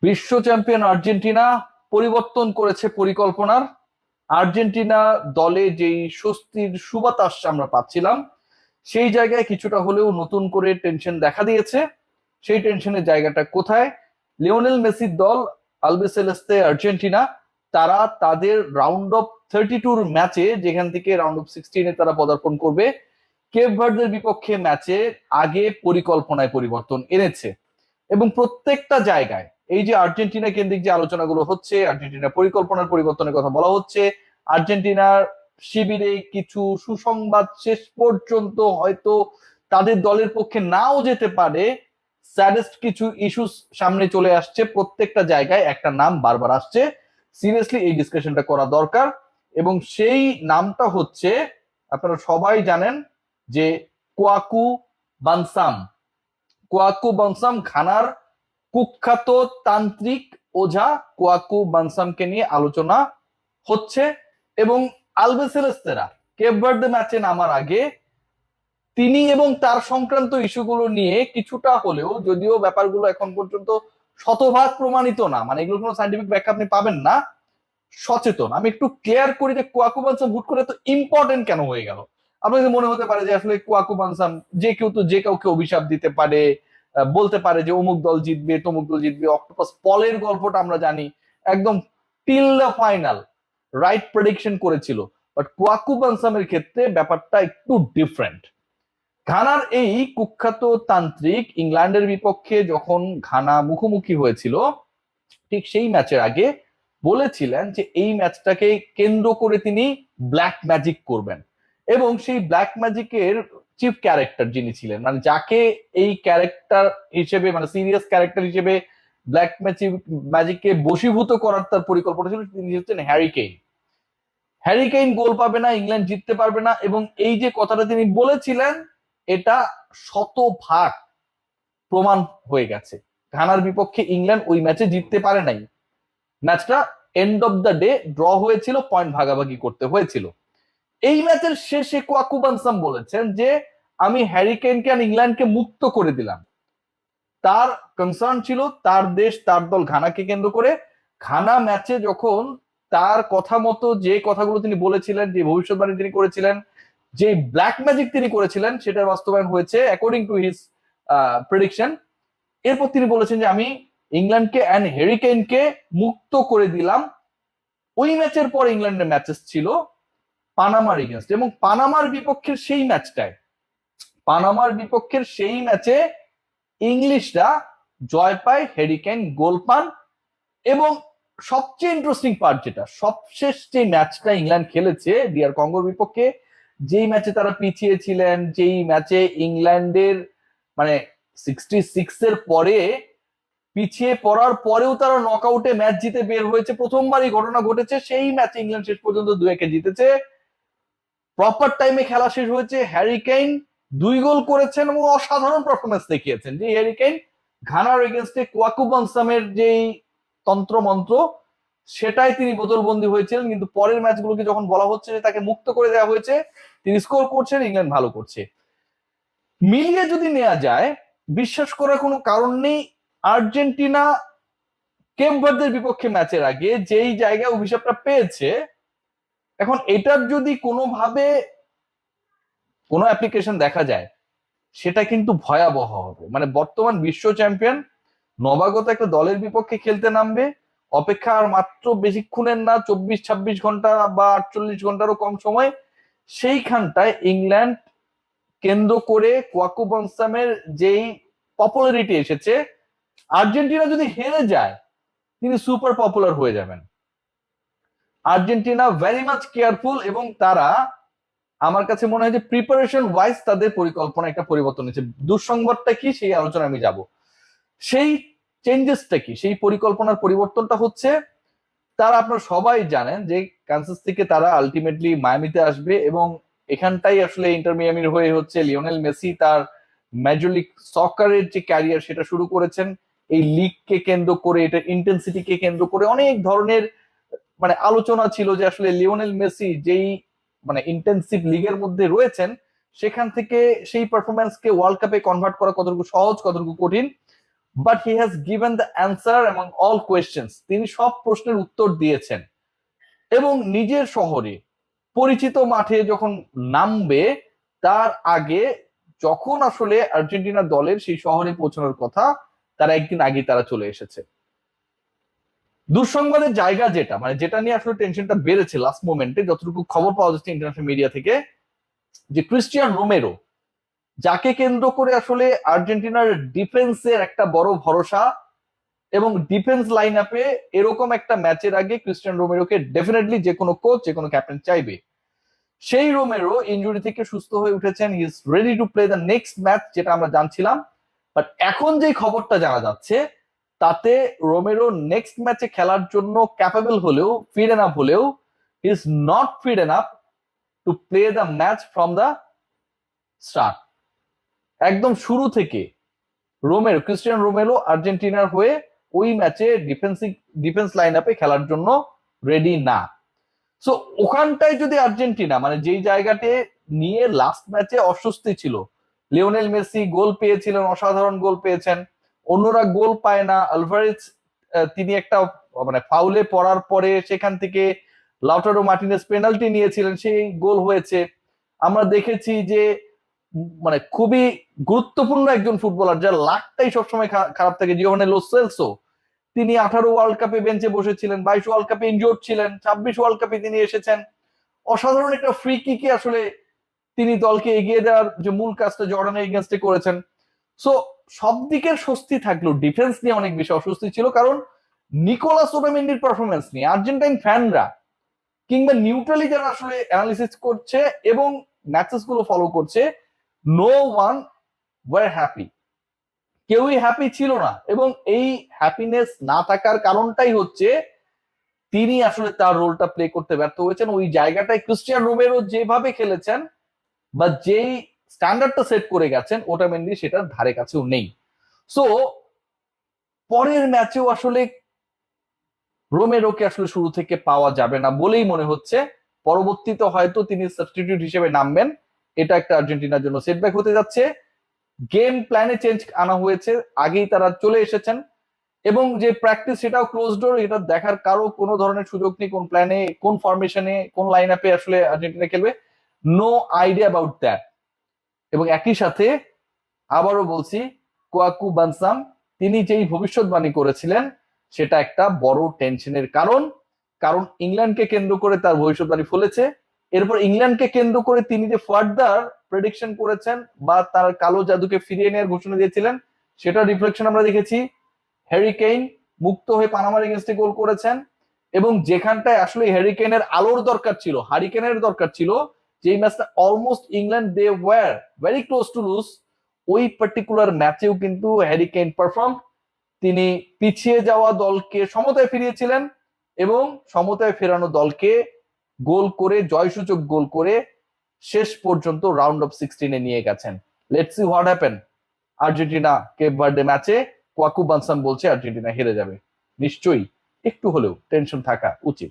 বিশ্ব champion Argentina পরিবর্তন করেছে পরিকল্পনার। আর্জেন্টিনা দলে যেই স্বস্তির সুবাতাস আমরা পাচ্ছিলাম, সেই জায়গায় কিছুটা হলেও নতুন করে টেনশন দেখা দিয়েছে। সেই টেনশনের জায়গাটা কোথায়? লিওনেল মেসির দল আলবিসেলেস্তে আর্জেন্টিনা, তারা তাদের রাউন্ড অফ 32 ম্যাচে, যেখান থেকে রাউন্ড অফ 16-এ তারা পদার্পণ করবে, কেপ ভার্দের বিপক্ষে ম্যাচে আগে পরিকল্পনায় পরিবর্তন এনেছে। এবং প্রত্যেকটা জায়গায় এই যে আর্জেন্টিনা কেন্দ্রিক যে আলোচনাগুলো হচ্ছে, আর্জেন্টিনার পরিকল্পনার পরিবর্তনের কথা বলা হচ্ছে, আর্জেন্টিনার শিবিরে কিছু সুসংবাদ শেষ পর্যন্ত হয়তো তাদের দলের পক্ষে নাও যেতে পারে, স্যাডেস্ট কিছু ইস্যুস সামনে চলে আসছে। প্রত্যেকটা জায়গায় একটা নাম বারবার আসছে, সিরিয়াসলি এই ডিসকাশনটা করা দরকার। এবং সেই নামটা হচ্ছে, আপনারা সবাই জানেন যে কোয়াকু বানসাম। কোয়াকু বানসাম, ঘানার কুখ্যাত তান্ত্রিক ওঝা কোয়াকু বানসামকে নিয়ে আলোচনা হচ্ছে। এবং আলবিসেলেস্তেরা কেপ ভার্দে ম্যাচে নামার আগে তিনি এবং তার সংক্রান্ত ইস্যুগুলো নিয়ে কিছুটা হলেও, যদিও ব্যাপারগুলো এখন পর্যন্ত শতভাগ প্রমাণিত না, মানে এগুলো কোনো সাইন্টিফিক ব্যাখ্যা আপনি পাবেন না, সচেতন। আমি একটু ক্লিয়ার করি যে কোয়াকু বানসাম হুট করে তো ইম্পর্টেন্ট কেন হয়ে গেল। আপনাদের মনে হতে পারে যে আসলে কোয়াকু বানসাম যে কেউ তো যে কাউকে অভিশাপ দিতে পারে, বলতে পারে যে অমুক দল জিতবে, তমুক দল জিতবে। অক্টোপাস পলের গল্পটা আমরা জানি, একদম till the final right prediction করেছিল। বাট কোয়াকু বানসামের ক্ষেত্রে ব্যাপারটা একটু ডিফারেন্ট। ঘানার এই কুখ্যাত তান্ত্রিক ইংল্যান্ডের বিপক্ষে যখন ঘানা মুখোমুখি হয়েছিল, ঠিক সেই ম্যাচের আগে বলেছিলেন যে এই ম্যাচটাকে কেন্দ্র করে তিনি ব্ল্যাক ম্যাজিক করবেন। এবং সেই ব্ল্যাক ম্যাজিকের চিফ ক্যারেক্টার যিনি ছিলেন, মানে যাকে এই ক্যারেক্টার হিসেবে, মানে সিরিয়াস ক্যারেক্টার হিসেবে ব্ল্যাক ম্যাজিককে বশীভূত করার তার পরিকল্পনা ছিল, তিনি হচ্ছেন হ্যারি কেইন। হ্যারি কেইন গোল পাবে না, ইংল্যান্ড জিততে পারবে না। এবং এই যে কথাটা তিনি বলেছিলেন, এটা শতভাগ প্রমাণ হয়ে গেছে। ঘানার বিপক্ষে ইংল্যান্ড ওই ম্যাচে জিততে পারে নাই। ম্যাচটা end of the day draw হয়েছিল, পয়েন্ট ভাগাভাগি করতে হয়েছিল। এই ম্যাচের শেষে কোয়াকু বানসাম বলেছেন যে আমি হ্যারি কেইনকে আর ইংল্যান্ডকে মুক্ত করে দিলাম। তার কনসার্ন ছিল তার দেশ, তার দল ঘানাকে কেন্দ্র করে। ঘানা ম্যাচে যখন তার কথা মতো যে কথাগুলো তিনি বলেছিলেন, যে ভবিষ্যৎবাণী তিনি করেছিলেন, যে ব্ল্যাক ম্যাজিক তিনি করেছিলেন, সেটার বাস্তবায়ন হয়েছে অ্যাকর্ডিং টু হিজ প্রেডিকশন। এরপর তিনি বলেছেন যে আমি ইংল্যান্ডকে অ্যান্ড হ্যারি কেইনকে মুক্ত করে দিলাম। ওই ম্যাচের পর ইংল্যান্ডের ম্যাচেস ছিল পানামার এগেনস্ট, এবং পানামার বিপক্ষের সেই ম্যাচে ইংলিশরা জয় পায়, হ্যারি কেইন গোল পান। এবং সবচেয়ে ইন্টারেস্টিং পার্ট, যেটা সবশেষ যে ম্যাচটা ইংল্যান্ড খেলেছে ডিআর কঙ্গোর বিপক্ষে, যেই ম্যাচে তারা পিছিয়ে ছিলেন, যেই ম্যাচে ইংল্যান্ডের মানে 66 এর পরে পিছিয়ে পড়ার পরেও তারা নকআউটে ম্যাচ জিতে বের হয়েছে, প্রথমবারই ঘটনা ঘটেছে। সেই ম্যাচে ইংল্যান্ড শেষ পর্যন্ত 2-1 জিতেছে। প্রপার টাইমে খেলা শেষ হয়েছে, হ্যারি কেইন 2 গোল করেছেন এবং অসাধারণ পারফরমেন্স দেখিয়েছেন। যে হ্যারি কেইন ঘানার এগেনস্টে কোয়াকু বানসামের যেই তন্ত্রমন্ত্র, সেটাই তিনি বোতলবন্দি হয়েছিলেন। কিন্তু পরের ম্যাচগুলোকে যখন বলা হচ্ছে যে তাকে মুক্ত করে দেওয়া হয়েছে, তিনি স্কোর করছেন, ইংল্যান্ড ভালো করছে। মিলিয়ে যদি নেওয়া যায়, বিশ্বাস করার কোনো কারণ নেই, আর্জেন্টিনা কেপ ভার্দের বিপক্ষে ম্যাচের আগে যেই জায়গায় অভিশাপটা পেয়েছে, এখন এটার যদি কোনোভাবে কোনো অ্যাপ্লিকেশন দেখা যায়, সেটা কিন্তু ভয়াবহ হবে। মানে বর্তমান বিশ্ব চ্যাম্পিয়ন নবাগত একটা দলের বিপক্ষে খেলতে নামবে, অপেক্ষা আর মাত্র বেশিক্ষণের না, 24-26 ঘন্টা বা 48 ঘন্টারও কম সময়। সেইখানটায় ইংল্যান্ড কেন্দ্র করে কোয়াকু বানসামের যেই পপুলারিটি এসেছে, আর্জেন্টিনা যদি হেরে যায় তিনি সুপার পপুলার হয়ে যাবেন। আর্জেন্টিনা ভেরি মাচ কেয়ারফুল, এবং তারা, আমার কাছে মনে হয় যে প্রিপারেশন ওয়াইজ তাদের পরিকল্পনা একটা পরিবর্তন হয়েছে। দুঃসংবাদটা কি সেই আলোচনা আমি যাব। সেই চেঞ্জেসটা কি, সেই পরিকল্পনার পরিবর্তনটা হচ্ছে, তারা, আপনারা সবাই জানেন যে কানসাস থেকে তারা আলটিমেটলি মায়ামিতে আসবে, এবং এখানটাই আসলে ইন্টার মিয়ামির হয়ে হচ্ছে লিওনেল মেসি তার মেজর লিগ সকারের যে ক্যারিয়ার সেটা শুরু করেছেন। এই লিগকে কেন্দ্র করে, এটার ইন্টেন্সিটিকে কেন্দ্র করে অনেক ধরনের মানে আলোচনা ছিল যে আসলে লিওনেল মেসি যেই মানে ইন্টেন্সিভ লিগের মধ্যে রয়েছেন, সেখান থেকে সেই পারফরমেন্সকে ওয়ার্ল্ড কাপে কনভার্ট করা কতটুকু সহজ, কতটুকু কঠিন। But he has given the answer among all questions. তিনি সব প্রশ্নের উত্তর দিয়েছেন এবং নিজের শহরে পরিচিত মাঠে যখন নামবে তার আগে, যখন আসলে আর্জেন্টিনা দলের সেই শহরে পৌঁছানোর কথা তার একদিন আগে তারা চলে এসেছে। দুঃসংবাদের জায়গা যেটা, মানে যেটা নিয়ে আসলে টেনশনটা বেড়েছে লাস্ট মোমেন্টে, যতটুকু খবর পাওয়া যাচ্ছে ইন্টারন্যাশনাল মিডিয়া থেকে, যে ক্রিস্টিয়ান রোমেরো, যাকে কেন্দ্র করে আসলে আর্জেন্টিনার ডিফেন্সের একটা বড় ভরসা, এবং ডিফেন্স লাইন আপে এরকম একটা ম্যাচের আগে ক্রিস্টিয়ান রোমেরোকে ডেফিনেটলি যে কোনো কোচ, যে কোনো ক্যাপ্টেন চাইবে। সেই রোমেরো ইনজুরি থেকে সুস্থ হয়ে উঠেছেন, he is ready to play the next match, যেটা আমরা জানছিলাম। বাট এখন যে খবরটা জানা যাচ্ছে তাতে রোমেরো নেক্সট ম্যাচে খেলার জন্য ক্যাপেবল হলেও, ফিট এনাফ হলেও, he is not fit enough to play the match from the start. একদম শুরু থেকে রোমেরো, ক্রিস্টিয়ান রোমেরো আর্জেন্টিনার হয়ে ওই ম্যাচে ডিফেন্স লাইন আপে খেলার জন্য রেডি না। সো ওখানটায় যদি আর্জেন্টিনা, মানে যেই জায়গাতে নিয়ে লাস্ট ম্যাচে অস্বস্তি ছিল, লিওনেল মেসি গোল পেয়েছিলেন, অসাধারণ গোল পেয়েছেন, অন্যরা গোল পায় না। আলভারেজ তিনি একটা মানে ফাউলে পড়ার পরে সেখান থেকে লাউটারো মার্টিনেজ পেনাল্টি নিয়েছিলেন, সেই গোল হয়েছে। আমরা দেখেছি যে মানে খুবই গুরুত্বপূর্ণ একজন ফুটবলার যার লাকটাই সবসময় খারাপ থাকে, জিওভানে লো সেলসো, তিনি 18 ওয়ার্ল্ড কাপে বেঞ্চে বসেছিলেন, 22 ওয়ার্ল্ড কাপে ইনজোর্ড ছিলেন, 26 ওয়ার্ল্ড কাপে তিনি এসেছেন। অসাধারণ একটা ফ্রি কিকে আসলে তিনি দলকে এগিয়ে দেওয়ার যে মূল কাজটা জর্ডানের এগেনস্টে করেছেন। সো সব দিকের স্বস্তি থাকলেও ডিফেন্স নিয়ে অনেক বেশি অস্বস্তি ছিল, কারণ নিকোলাস ওটামেন্ডির পারফরমেন্স নিয়ে আর্জেন্টাইন ফ্যানরা কিংবা নিউট্রালি যারা আসলে অ্যানালিসিস করছে এবং ম্যাচেস গুলো ফলো করছে, নো ওয়ান ওয়ার হ্যাপি, কেউই হ্যাপি ছিল না। এবং এই হ্যাপিনেস না থাকার কারণটাই হচ্ছে তিনি আসলে তার রোলটা প্লে করতে ব্যর্থ হয়েছেন। ওই জায়গাটায় ক্রিস্টিয়ান রোমেরো যেভাবে খেলেছেন বা যেই স্ট্যান্ডার্ডটা সেট করে গেছেন, ওটামেন্ডি সেটার ধারে কাছেও নেই। সো পরের ম্যাচেও আসলে রোমেরোকে আসলে শুরু থেকে পাওয়া যাবে না বলেই মনে হচ্ছে। পরবর্তীতে হয়তো তিনি সাবস্টিটিউট হিসেবে নামবেন, এটা একটা আর্জেন্টিনার জন্য সেটব্যাক হতে যাচ্ছে। গেম প্ল্যানে চেঞ্জ আনা হয়েছে, আগেই তারা চলে এসেছেন, এবং যে প্র্যাকটিস সেটাও ক্লোজ ডোর, এটা দেখার কারো কোনো ধরনের সুযোগ নেই কোন প্ল্যানে, কোন ফরমেশনে, কোন লাইন আপে আসলে আর্জেন্টিনা খেলবে, নো আইডিয়া অ্যাবাউট দ্যাট। এবং একই সাথে আবারও বলছি, কোয়াকু বানসাম তিনি যেই ভবিষ্যৎবাণী করেছিলেন সেটা একটা বড় টেনশনের কারণ, কারণ ইংল্যান্ডকে কেন্দ্র করে তার ভবিষ্যৎবাণী ফলেছে। এরপর ইংল্যান্ডকে কেন্দ্র করে তিনি যে ফার্দার প্রেডিকশন করেছেন বা তার কালো জাদুকে ফিরিয়ে নেওয়ার ঘোষণা দিয়েছিলেন, সেটা রিফ্লেকশন আমরা দেখেছি। হ্যারি কেইন মুক্ত হয়ে পানামার এগেন্স্টে গোল করেছেন, এবং যেখানটায় আসলে হ্যারি কেইনের আলোর দরকার ছিল, হারিকেনের দরকার ছিল, যেই ম্যাচটা almost England they were very close to lose, ওই পার্টিকুলার ম্যাচেও কিন্তু হ্যারি কেইন পারফর্ম। তিনি পিছিয়ে যাওয়া দলকে সমতায় ফিরিয়েছিলেন এবং সমতায় ফেরানো দলকে গোল করে, জয়সূচক গোল করে শেষ পর্যন্ত রাউন্ড অফ 16-এ নিয়ে গেছেন। Let's see what happen Argentina Cape Verde ম্যাচে। কোয়াকু বানসাম বলছে আর্জেন্টিনা হেরে যাবে। নিশ্চয়ই একটু হলেও টেনশন থাকা উচিত।